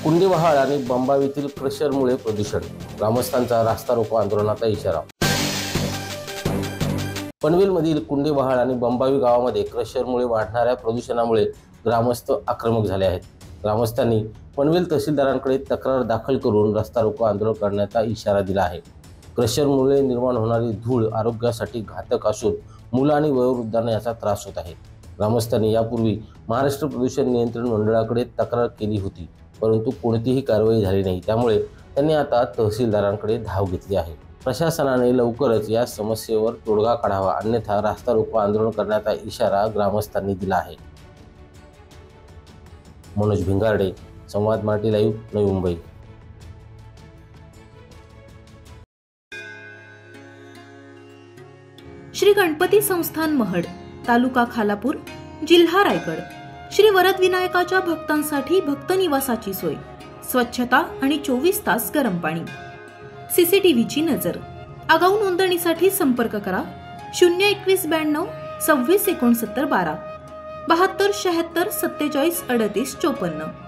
कुंडेबहाळ आणि बंबावीतील क्रशरमुळे प्रदूषण, ग्रामस्थांचा रास्ता रोको आंदोलनाचा इशारा। पनवेलमधील कुंडेबहाळ आणि बंबावी गावामध्ये क्रशरमुळे वाढणाऱ्या प्रदूषणामुळे ग्रामस्थ आक्रमक झाले आहेत। ग्रामस्थांनी पनवेल तहसीलदारांकडे तक्रार दाखल करून रस्ता रोको आंदोलन करण्याचा इशारा दिला आहे। क्रशरमुळे निर्माण होणारी धूळ आरोग्यासाठी घातक असून मुलं आणि वयोवृद्धांना याचा त्रास होत आहे। ग्रामस्थांनी यापूर्वी महाराष्ट्र प्रदूषण नियंत्रण मंडळाकडे तक्रार केली होती, परंतु कोणतीही कारवाई झाली नाही। त्यामुळे त्यांनी आता तहसीलदारांकडे धाव घेतली आहे। प्रशासनाने लवकरच या समस्येवर तोडगा काढावा, अन्यथा रास्ता रोको आंदोलन करण्याचा इशारा ग्रामस्थांनी दिला आहे। मनोज भिंगारडे, संवाद मराठी लाईव्ह, नवी मुंबई। श्री गणपती संस्थान महड, तालुका खालापूर, जिल्हा रायगड। श्री वरद विनायकाच्या भक्तांसाठी भक्त निवासाची सोय, स्वच्छता आणि 24 तास गरम पाणी, सीसीटीव्हीची नजर। आगाऊ नोंदणीसाठी संपर्क करा 02192 26 69 12 72 76 47 38 54।